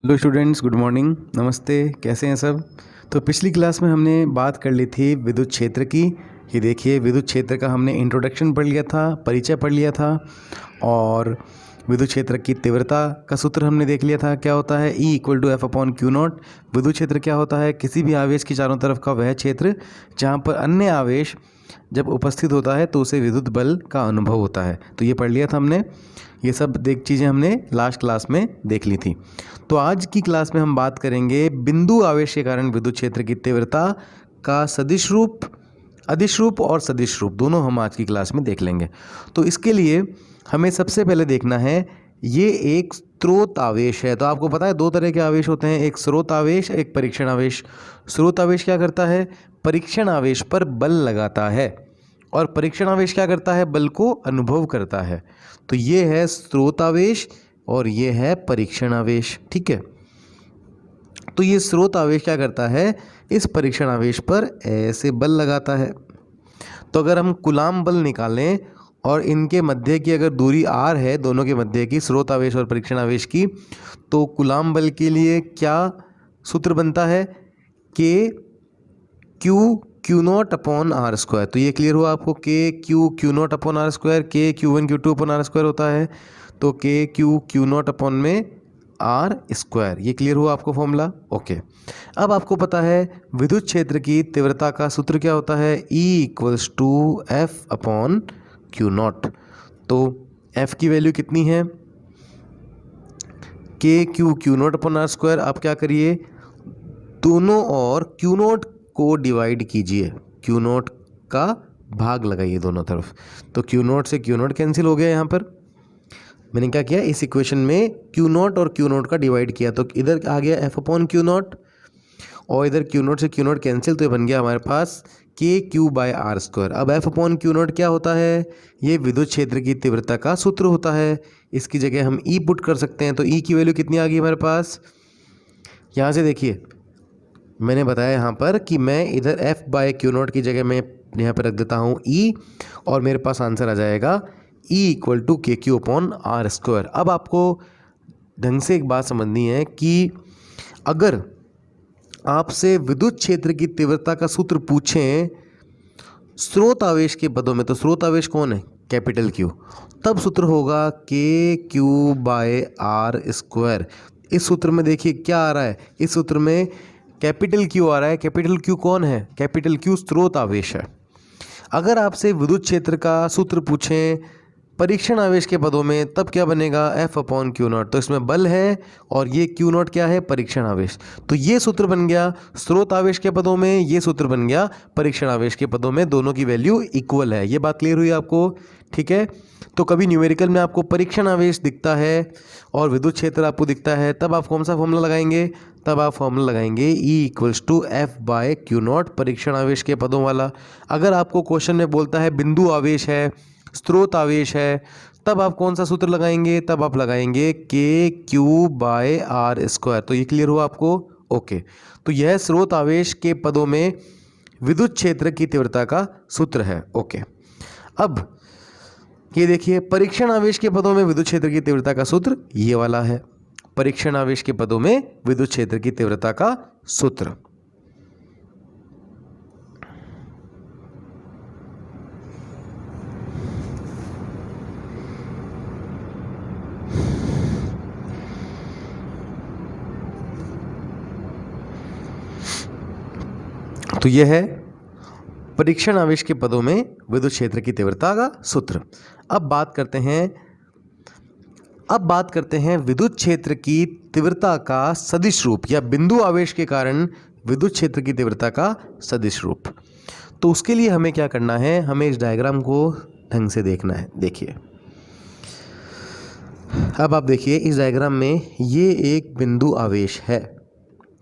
Hello students, good morning, नमस्ते। कैसे हैं सब? तो पिछली क्लास में हमने बात कर ली थी विद्युत क्षेत्र की। ये देखिए, विद्युत क्षेत्र का हमने इंट्रोडक्शन पढ़ लिया था, परिचय पढ़ लिया था। और विद्युत क्षेत्र की तीव्रता का सूत्र हमने देख लिया था, क्या होता है E=F/Q0। विद्युत क्षेत्र क्या होता है? किसी भी आवेश की चारों तरफ का वह क्षेत्र जहाँ पर अन्य आवेश जब उपस्थित होता है तो उसे विद्युत बल का अनुभव होता है। तो ये पढ़ लिया था हमने। ये सब चीज़ें हमने लास्ट क्लास में देख ली थी। तो आज की क्लास में हम बात करेंगे बिंदु आवेश के कारण विद्युत क्षेत्र की तीव्रता का सदिश रूप, अदिश रूप और सदिश रूप दोनों हम आज की क्लास में देख लेंगे। तो इसके लिए हमें सबसे पहले देखना है, ये एक स्रोत आवेश है। तो आपको पता है दो तरह के आवेश होते हैं, एक स्रोत आवेश, एक परीक्षण आवेश। स्रोत आवेश क्या करता है? परीक्षण आवेश पर बल लगाता है, और परीक्षण आवेश क्या करता है? बल को अनुभव करता है। तो ये है स्रोत आवेश और ये है परीक्षण आवेश। ठीक है, तो ये स्रोत आवेश क्या करता है? इस परीक्षण आवेश पर ऐसे बल लगाता है। तो अगर हम कूलाम बल निकालें और इनके मध्य की अगर दूरी r है, दोनों के मध्य की, स्रोत आवेश और परीक्षण आवेश की, तो कूलाम बल के लिए क्या सूत्र बनता है? Q0/r²। तो ये क्लियर हुआ आपको? Q0/r², Q1/Q2/r² होता है, तो Q0/r²। ये क्लियर हुआ आपको फॉर्मूला? ओके। अब आपको पता है विद्युत क्षेत्र की तीव्रता का सूत्र क्या होता है? E=F/Q0। तो F की वैल्यू कितनी है? Q0/r²। आप क्या करिए, दोनों और Q0 को डिवाइड कीजिए, Q0 का भाग लगाइए दोनों तरफ। तो Q0 से Q0 कैंसिल हो गया। यहाँ पर मैंने क्या किया, इस इक्वेशन में Q0 और Q0 का डिवाइड किया, तो इधर आ गया F/Q0 और इधर Q0 से Q0 कैंसिल, तो ये बन गया हमारे पास KQ/r²। अब F/Q0 क्या होता है? ये विद्युत क्षेत्र की तीव्रता का सूत्र होता है। इसकी जगह हम E पुट कर सकते हैं। तो E की वैल्यू कितनी आ गई हमारे पास? यहाँ से देखिए, मैंने बताया यहाँ पर कि मैं इधर F/Q0 की जगह मैं यहाँ पर रख देता हूँ E, और मेरे पास आंसर आ जाएगा E=KQ/r²। अब आपको ढंग से एक बात समझनी है कि अगर आपसे विद्युत क्षेत्र की तीव्रता का सूत्र पूछें स्रोत आवेश के पदों में, तो स्रोत आवेश कौन है? Capital Q। तब सूत्र होगा KQ/r²। इस सूत्र में देखिए क्या आ रहा है, इस सूत्र में कैपिटल Q आ रहा है। कैपिटल Q कौन है? कैपिटल Q स्रोत आवेश है। अगर आपसे विद्युत क्षेत्र का सूत्र पूछें परीक्षण आवेश के पदों में, तब क्या बनेगा? F/Q0। तो इसमें बल है और ये Q0 क्या है? परीक्षण आवेश। तो ये सूत्र बन गया स्रोत आवेश के पदों में, ये सूत्र बन गया परीक्षण आवेश के पदों में। दोनों की वैल्यू इक्वल है। ये बात क्लियर हुई आपको? ठीक है। तो कभी न्यूमेरिकल में आपको परीक्षण आवेश दिखता है और विद्युत क्षेत्र आपको दिखता है, तब आप कौन सा फॉर्मूला लगाएंगे? तब आप फॉर्मूला लगाएंगे E=F/Q0, परीक्षण आवेश के पदों वाला। अगर आपको क्वेश्चन में बोलता है बिंदु आवेश है, स्रोत आवेश है, तब आप कौन सा सूत्र लगाएंगे? तब आप लगाएंगे KQ/r²। तो ये क्लियर हुआ आपको? ओके। तो यह स्रोत आवेश के पदों में विद्युत क्षेत्र की तीव्रता का सूत्र है। ओके। अब ये देखिए, परीक्षण आवेश के पदों में विद्युत क्षेत्र की तीव्रता का सूत्र ये वाला है। परीक्षण आवेश के पदों में विद्युत क्षेत्र की तीव्रता का सूत्र। तो यह है परीक्षण आवेश के पदों में विद्युत क्षेत्र की तीव्रता का सूत्र। अब बात करते हैं विद्युत क्षेत्र की तीव्रता का सदिश रूप, या बिंदु आवेश के कारण विद्युत क्षेत्र की तीव्रता का सदिश रूप। तो उसके लिए हमें क्या करना है? हमें इस डायग्राम को ढंग से देखना है। देखिए, अब आप देखिए इस डायग्राम में ये एक बिंदु आवेश है।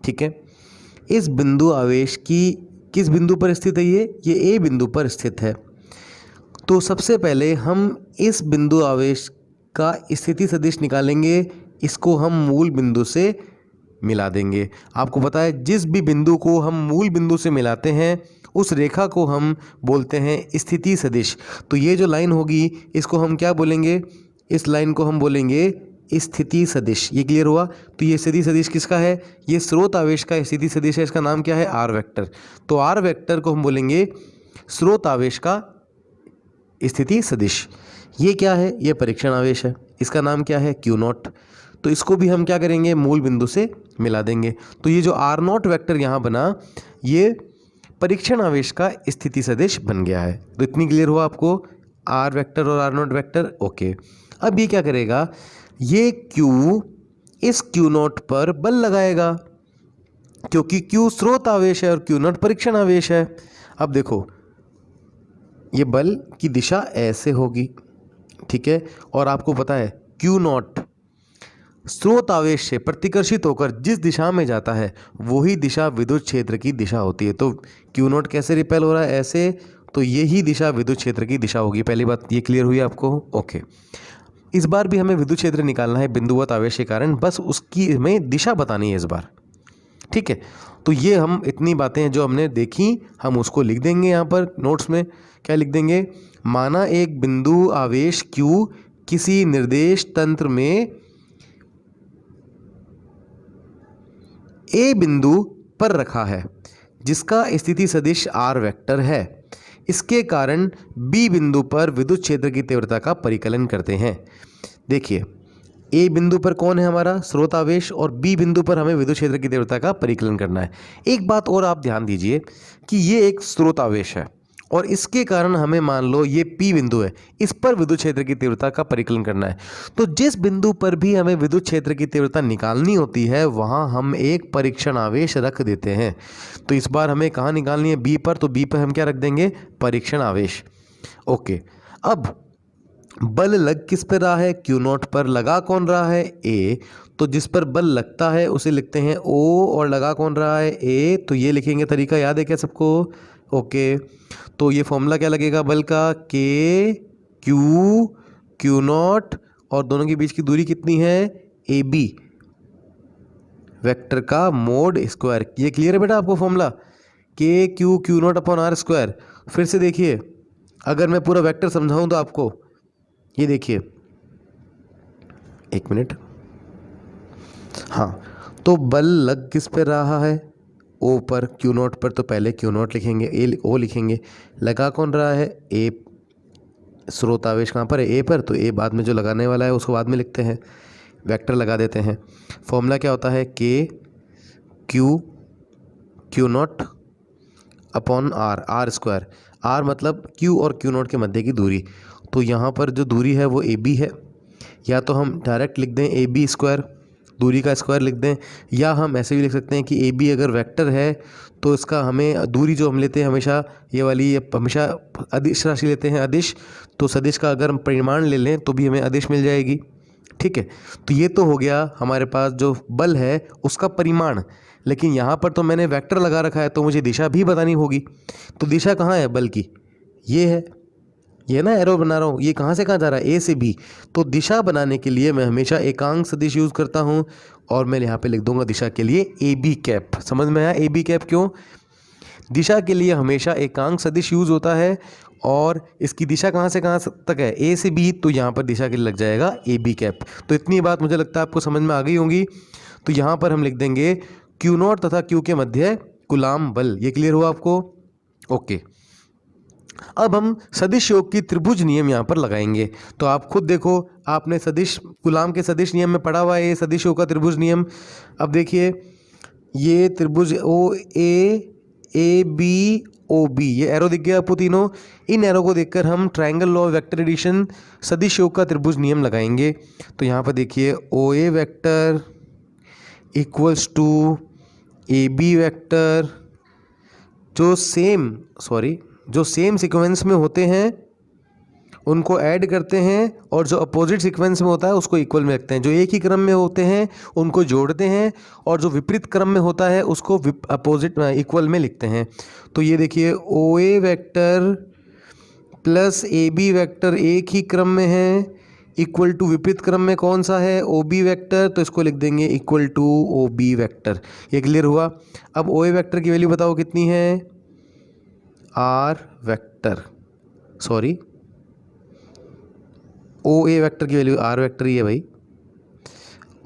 ठीक है, इस बिंदु आवेश की किस बिंदु पर स्थित है? ये ए बिंदु पर स्थित है। तो सबसे पहले हम इस बिंदु आवेश का स्थिति सदिश निकालेंगे, इसको हम मूल बिंदु से मिला देंगे। आपको पता है जिस भी बिंदु को हम मूल बिंदु से मिलाते हैं उस रेखा को हम बोलते हैं स्थिति सदिश। तो ये जो लाइन होगी इसको हम क्या बोलेंगे? इस लाइन को हम बोलेंगे स्थिति सदिश। ये क्लियर हुआ। तो ये स्थिति सदिश किसका है? ये स्रोत आवेश का स्थिति सदिश है। इसका नाम क्या है? R vector. तो आर वेक्टर को हम बोलेंगे स्रोत आवेश का स्थिति सदिश। ये क्या है? ये परीक्षण आवेश है। इसका नाम क्या है? Q not. तो इसको भी हम क्या करेंगे? मूल बिंदु से मिला देंगे। तो ये जो आर नॉट वेक्टर यहाँ बना, ये परीक्षण आवेश का स्थिति सदिश बन गया है। तो इतनी क्लियर हुआ आपको आर वेक्टर और आर नॉट वेक्टर। ओके, अब ये क्या करेगा? ये Q इस Q नॉट पर बल लगाएगा, क्योंकि Q स्रोत आवेश है और Q नॉट परीक्षण आवेश है। अब देखो, ये बल की दिशा ऐसे होगी, ठीक है। और आपको पता है Q नॉट स्रोत आवेश से प्रतिकर्षित होकर जिस दिशा में जाता है वही दिशा विद्युत क्षेत्र की दिशा होती है। तो Q नॉट कैसे रिपेल हो रहा है? ऐसे। तो यही दिशा विद्युत क्षेत्र की दिशा होगी। पहली बात ये क्लियर हुई आपको? ओके। इस बार भी हमें विद्युत क्षेत्र निकालना है बिंदुवत आवेश के कारण, बस उसकी हमें दिशा बतानी है इस बार, ठीक है। तो ये हम इतनी बातें हैं जो हमने देखी, हम उसको लिख देंगे यहाँ पर नोट्स में। क्या लिख देंगे? माना एक बिंदु आवेश Q किसी निर्देश तंत्र में ए बिंदु पर रखा है, जिसका स्थिति सदिश आर वेक्टर है। इसके कारण बी बिंदु पर विद्युत क्षेत्र की तीव्रता का परिकलन करते हैं। देखिए, ए बिंदु पर कौन है? हमारा स्रोत आवेश। और बी बिंदु पर हमें विद्युत क्षेत्र की तीव्रता का परिकलन करना है। एक बात और आप ध्यान दीजिए कि ये एक स्रोत आवेश है और इसके कारण हमें, मान लो ये पी बिंदु है, इस पर विद्युत क्षेत्र की तीव्रता का परिकलन करना है। तो जिस बिंदु पर भी हमें विद्युत क्षेत्र की तीव्रता निकालनी होती है वहां हम एक परीक्षण आवेश रख देते हैं। तो इस बार हमें कहाँ निकालनी है? बी पर। तो बी पर हम क्या रख देंगे? परीक्षण आवेश। ओके, अब बल लग किस पर रहा है? Q नॉट पर। लगा कौन रहा है? A। तो जिस पर बल लगता है उसे लिखते हैं O, और लगा कौन रहा है? A। तो ये लिखेंगे। तरीका याद है क्या सबको? ओके, तो ये फॉर्मूला क्या लगेगा बल का? Q नॉट, और दोनों के बीच की दूरी कितनी है? AB वेक्टर का मोड स्क्वायर। ये क्लियर है बेटा आपको formula? Q not upon R square. फिर से देखिए, अगर मैं पूरा वेक्टर समझाऊं तो आपको, ये देखिए, एक मिनट। हाँ, तो बल लग किस पे रहा है? ओ पर। Q नॉट पर। तो पहले Q नॉट लिखेंगे, O लिखेंगे। लगा कौन रहा है? A। स्रोत आवेश कहाँ पर है? A पर। तो A बाद में जो लगाने वाला है उसको बाद में लिखते हैं, वेक्टर लगा देते हैं। फॉर्मूला क्या होता है? Q not upon R square. R मतलब Q और Q नॉट के मध्य की दूरी। तो यहाँ पर जो दूरी है वो AB है, या तो हम डायरेक्ट लिख दें AB स्क्वायर, दूरी का स्क्वायर लिख दें, या हम ऐसे भी लिख सकते हैं कि AB अगर वेक्टर है तो इसका हमें दूरी जो हम लेते हैं हमेशा, ये वाली, ये हमेशा अदिश राशि लेते हैं, अदिश। तो सदिश का अगर हम परिमाण ले लें तो भी हमें अदिश मिल जाएगी, ठीक है। तो ये तो हो गया हमारे पास जो बल है उसका परिमाण। लेकिन यहाँ पर तो मैंने वेक्टर लगा रखा है तो मुझे दिशा भी बतानी होगी। तो दिशा कहाँ है बल की? ये है, ये ना एरो बना रहा हूँ, ये कहाँ से कहाँ जा रहा है? ए से बी। तो दिशा बनाने के लिए मैं हमेशा एकांक सदिश यूज़ करता हूँ, और मैं यहाँ पे लिख दूंगा दिशा के लिए AB कैप। समझ में आया AB कैप क्यों? दिशा के लिए हमेशा एकांक सदिश यूज़ होता है, और इसकी दिशा कहाँ से कहाँ तक है? A से B। तो यहाँ पर दिशा के लिए लग जाएगा AB कैप। तो इतनी बात मुझे लगता है आपको समझ में आ गई होंगी। तो यहाँ पर हम लिख देंगे Q नॉट तथा Q के मध्य कूलाम बल। ये क्लियर हुआ आपको? ओके, अब हम सदिश योग की त्रिभुज नियम यहाँ पर लगाएंगे। तो आप खुद देखो, आपने सदिश कूलाम के सदिश नियम में पढ़ा हुआ है ये सदिश योग का त्रिभुज नियम। अब देखिए, ये त्रिभुज OABOB, ये एरो दिख गया आपको तीनों। इन एरो को देखकर हम ट्रायंगल लॉ वेक्टर एडिशन सदिश योग का त्रिभुज नियम लगाएंगे। तो यहाँ पर देखिए, OA vector equals to AB vector, जो सेम सीक्वेंस में होते हैं उनको ऐड करते हैं, और जो अपोजिट सीक्वेंस में होता है उसको इक्वल में रखते हैं। जो एक ही क्रम में होते हैं उनको जोड़ते हैं, और जो विपरीत क्रम में होता है उसको अपोजिट इक्वल में लिखते हैं। तो ये देखिए, OA vector plus AB vector एक ही क्रम में है, इक्वल टू विपरीत क्रम में कौन सा है? OB vector. तो इसको लिख देंगे इक्वल टू OB वेक्टर। ये क्लियर हुआ? अब OA वेक्टर की वैल्यू बताओ कितनी है? OA वेक्टर की वैल्यू R वेक्टर ही है भाई।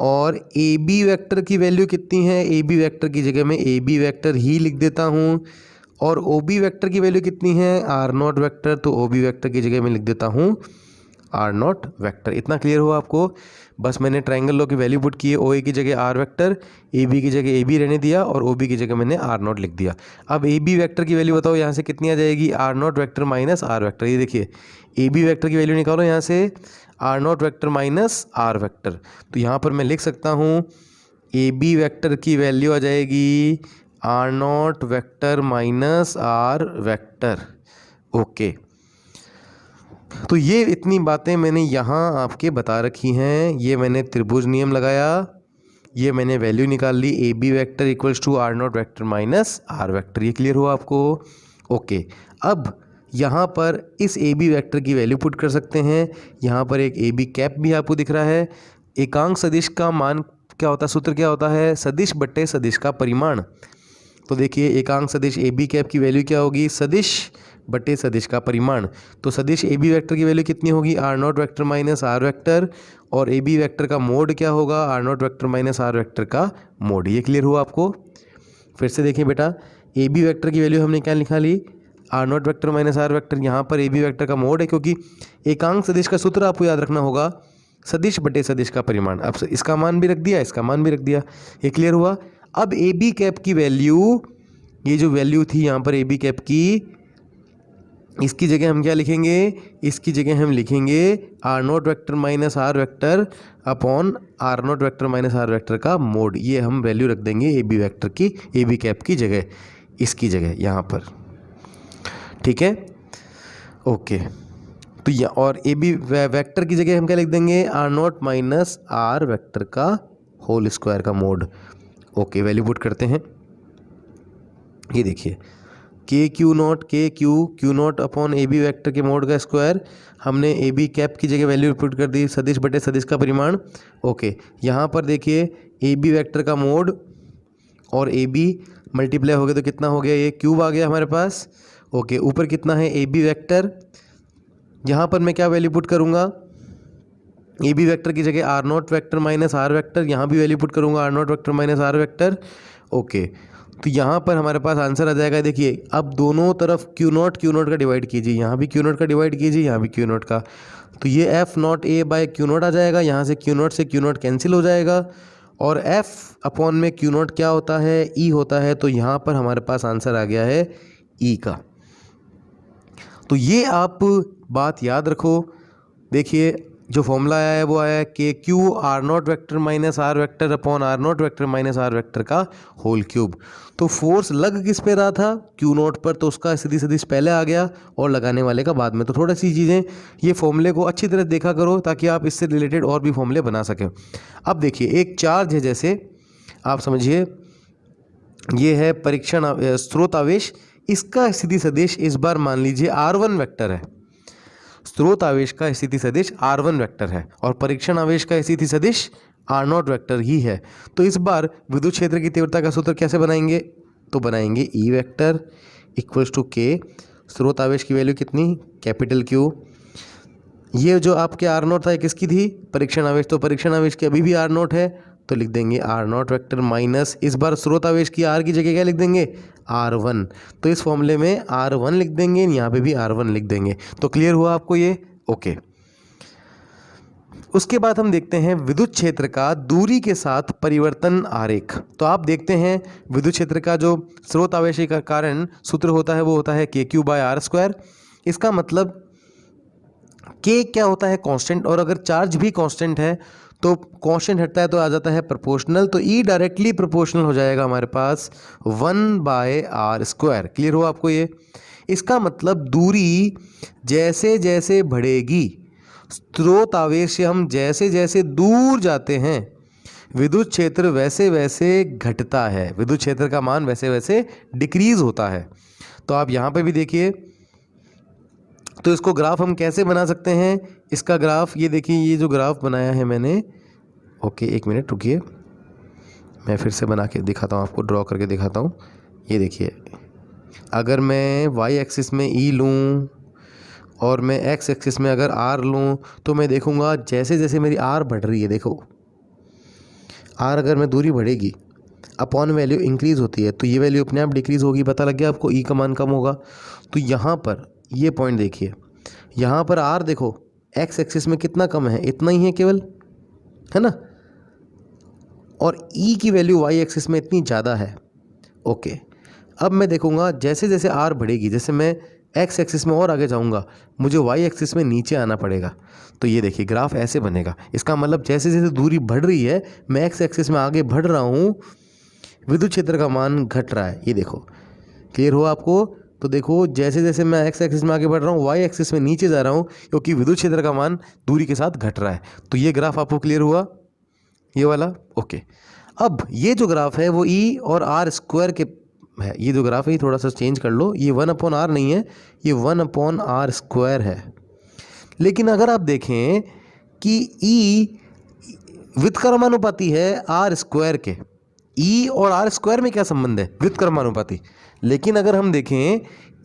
और ए बी वेक्टर की वैल्यू कितनी है, ए बी वेक्टर की जगह मैं ए बी वेक्टर ही लिख देता हूँ। और ओ बी वेक्टर की वैल्यू कितनी है, आर नॉट वेक्टर, तो ओ बी वेक्टर की जगह मैं लिख देता हूँ आर नॉट वेक्टर। इतना क्लियर हुआ आपको। बस मैंने ट्रायंगल लॉ की वैल्यू पुट की है, ओ ए की जगह आर वेक्टर, ए बी की जगह ए बी रहने दिया और ओ बी की जगह मैंने आर नॉट लिख दिया। अब ए बी वेक्टर की वैल्यू बताओ यहाँ से कितनी आ जाएगी, R not vector minus R vector. ये देखिए ए बी वेक्टर की वैल्यू निकालो यहाँ से, R not vector minus R vector. तो यहाँ पर मैं लिख सकता हूँ ए बी वेक्टर की वैल्यू आ जाएगी R not vector minus R vector. Okay, तो ये इतनी बातें मैंने यहाँ आपके बता रखी हैं। ये मैंने त्रिभुज नियम लगाया, ये मैंने वैल्यू निकाल ली, A B vector equals to R not vector minus R vector. ये क्लियर हुआ आपको। ओके, अब यहाँ पर इस ए बी वैक्टर की वैल्यू पुट कर सकते हैं। यहाँ पर एक ए बी कैप भी आपको दिख रहा है। एकांक सदिश का मान क्या होता है, सूत्र क्या होता है, सदिश बट्टे सदिश का परिमाण। तो देखिए एकांक सदिश ए बी कैप की वैल्यू क्या होगी, सदिश बटे सदिश का परिमाण। तो सदिश ए बी वैक्टर की वैल्यू कितनी होगी, R not vector minus R vector, और ए बी वैक्टर का मोड क्या होगा, R not vector minus R vector का मोड। ये क्लियर हुआ आपको। फिर से देखिए बेटा, ए बी वैक्टर की वैल्यू हमने क्या लिखा ली, R not vector minus R vector. यहाँ पर ए बी वैक्टर का मोड है, क्योंकि एकांक सदिश का सूत्र आपको याद रखना होगा, सदिश बटे सदिश का परिमाण। अब इसका मान भी रख दिया, इसका मान भी रख दिया। ये क्लियर हुआ। अब ए बी कैप की वैल्यू, ये जो वैल्यू थी यहाँ पर ए बी कैप की, इसकी जगह हम क्या लिखेंगे, इसकी जगह हम लिखेंगे R not vector minus R vector upon R not vector minus R vector का मोड। ये हम वैल्यू रख देंगे ए बी वेक्टर की, ए बी कैप की जगह, इसकी जगह यहाँ पर। ठीक है, ओके। तो या और ए बी वेक्टर की जगह हम क्या लिख देंगे, R not minus R vector का होल स्क्वायर का मोड। ओके, वैल्यू पुट करते हैं। ये देखिए K Q not, K Q not upon A B vector के मोड का स्क्वायर। हमने ए बी कैप की जगह वैल्यू पुट कर दी, सदिश बटे सदिश का परिमाण। ओके, यहाँ पर देखिए ए बी वैक्टर का मोड और ए बी मल्टीप्लाई हो गया तो कितना हो गया, ये क्यूब आ गया हमारे पास। ओके, ऊपर कितना है ए बी वैक्टर। यहाँ पर मैं क्या वैल्यू पुट करूँगा, ए बी वैक्टर की जगह R not vector minus R vector, यहाँ भी वैल्यू पुट करूँगा R not vector minus R vector. Okay, तो यहाँ पर हमारे पास आंसर आ जाएगा। देखिए अब दोनों तरफ क्यू नॉट का डिवाइड कीजिए, यहाँ भी क्यू नॉट का डिवाइड कीजिए, यहाँ भी क्यू नॉट का। तो ये F not A by Q not आ जाएगा, यहाँ से क्यू नॉट कैंसिल हो जाएगा, और एफ अपॉन में क्यू नॉट क्या होता है, ई होता है। तो यहाँ पर हमारे पास आंसर आ गया है ई का। तो ये आप बात याद रखो। देखिए जो फॉर्मूला आया है वो आया है K Q R not vector minus R vector upon R not vector minus R vector का होल क्यूब। तो फोर्स लग किस पे रहा था, क्यू नॉट पर, तो उसका सीधी सदिश पहले आ गया और लगाने वाले का बाद में। तो थोड़ी सी चीज़ें, ये फॉर्मूले को अच्छी तरह देखा करो ताकि आप इससे रिलेटेड और भी फॉर्मूले बना सकें। अब देखिए एक चार्ज है, जैसे आप समझिए ये है परीक्षण स्रोत आवेश, इसका स्थिति सदिश इस बार मान लीजिए R1 वेक्टर है। स्रोत आवेश का स्थिति सदिश R1 वेक्टर है और परीक्षण आवेश का स्थिति सदिश R0 वेक्टर ही है। तो इस बार विद्युत क्षेत्र की तीव्रता का सूत्र कैसे बनाएंगे, तो बनाएंगे E वेक्टर इक्वल्स टू के, स्रोत आवेश की वैल्यू कितनी, कैपिटल Q। ये जो आपके R0 था ये किसकी थी, परीक्षण आवेश, तो परीक्षण आवेश की अभी भी R0 है, तो लिख देंगे R0 वेक्टर माइनस, इस बार स्रोत आवेश की R की जगह क्या लिख देंगे, R1। तो इस फॉर्मूले में R1 लिख देंगे, यहाँ पे भी R1 लिख देंगे। तो क्लियर हुआ आपको ये, ओके। उसके बाद हम देखते हैं विद्युत क्षेत्र का दूरी के साथ परिवर्तन आरेख। तो आप देखते हैं विद्युत क्षेत्र का जो स्रोत आवेश का कारण सूत्र होता है वो होता है K Q by are square. इसका मतलब के क्या होता है, कांस्टेंट, और अगर चार्ज भी कांस्टेंट है तो कांस्टेंट हटता है तो आ जाता है प्रोपोर्शनल। तो ई डायरेक्टली प्रोपोर्शनल हो जाएगा हमारे पास 1 बाय आर स्क्वायर। क्लियर हो आपको ये। इसका मतलब दूरी जैसे जैसे बढ़ेगी, स्रोत आवेश से हम जैसे जैसे दूर जाते हैं, विद्युत क्षेत्र वैसे वैसे घटता है, विद्युत क्षेत्र का मान वैसे वैसे डिक्रीज होता है। तो आप यहाँ पे भी देखिए, तो इसको ग्राफ हम कैसे बना सकते हैं, इसका ग्राफ ये देखिए, ये जो ग्राफ बनाया है मैंने, ओके एक मिनट रुकिए, मैं फिर से बना के दिखाता हूँ आपको, ड्रॉ करके दिखाता हूँ। ये देखिए, अगर मैं वाई एक्सिस में ई लूँ और मैं एक्स एक्सिस में अगर आर लूँ, तो मैं देखूँगा जैसे जैसे मेरी आर बढ़ रही है, देखो आर अगर मैं दूरी बढ़ेगी अपॉन वैल्यू इंक्रीज़ होती है तो ये वैल्यू अपने आप डिक्रीज़ होगी। पता लग गया आपको, ई का मान कम होगा। तो यहाँ पर ये पॉइंट देखिए, यहाँ पर आर देखो एक्स एक्सिस में कितना कम है, इतना ही है केवल, है ना, और ई की वैल्यू वाई एक्सिस में इतनी ज़्यादा है। ओके, अब मैं देखूँगा जैसे जैसे आर बढ़ेगी, जैसे मैं एक्स एक्सिस में और आगे जाऊँगा, मुझे वाई एक्सिस में नीचे आना पड़ेगा। तो ये देखिए ग्राफ ऐसे बनेगा। इसका मतलब जैसे जैसे दूरी बढ़ रही है, मैं एक्स एक्सिस में आगे बढ़ रहा हूँ, विद्युत क्षेत्र का मान घट रहा है। ये देखो, क्लियर हुआ आपको? तो देखो जैसे जैसे मैं एक्स एक्सिस में आगे बढ़ रहा हूँ, वाई एक्सिस में नीचे जा रहा हूँ, क्योंकि विद्युत क्षेत्र का मान दूरी के साथ घट रहा है। तो ये ग्राफ आपको क्लियर हुआ, ये वाला? ओके, अब ये जो ग्राफ है वो ई और आर स्क्वायर के है। ये जो ग्राफ है ये थोड़ा सा चेंज कर लो, ये 1/r नहीं है, ये 1/r² है। लेकिन अगर आप देखें कि ई व्युत्क्रमानुपाती है आर स्क्वायर के, ई और आर स्क्वायर में क्या संबंध है? व्युत्क्रमानुपाती। लेकिन अगर हम देखें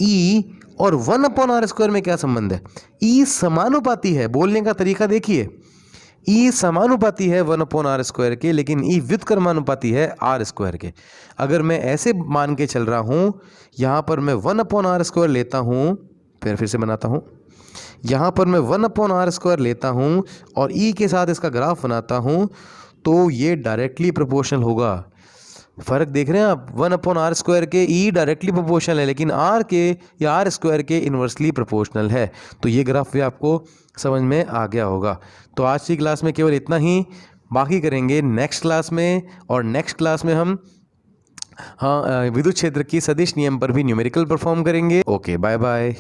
ई और 1/r² में क्या संबंध है? ई समानुपाती है। बोलने का तरीका देखिए, ई समानुपाती है 1/r² के, लेकिन ई व्युत्क्रमानुपाती है r² के। अगर मैं ऐसे मान के चल रहा हूँ, यहाँ पर मैं 1/r² लेता हूँ, फिर से बनाता हूँ, यहाँ पर मैं 1/r² लेता हूँ और ई के साथ इसका ग्राफ बनाता हूँ, तो ये डायरेक्टली प्रोपोर्शनल होगा। फ़र्क देख रहे हैं आप? 1/r² के ई डायरेक्टली प्रोपोर्शनल है, लेकिन आर के या r² के इन्वर्सली प्रोपोर्शनल है। तो ये ग्राफ भी आपको समझ में आ गया होगा। तो आज की क्लास में केवल इतना ही, बाकी करेंगे नेक्स्ट क्लास में। और नेक्स्ट क्लास में हम विद्युत क्षेत्र की सदिश नियम पर भी न्यूमेरिकल परफॉर्म करेंगे। Okay, bye bye.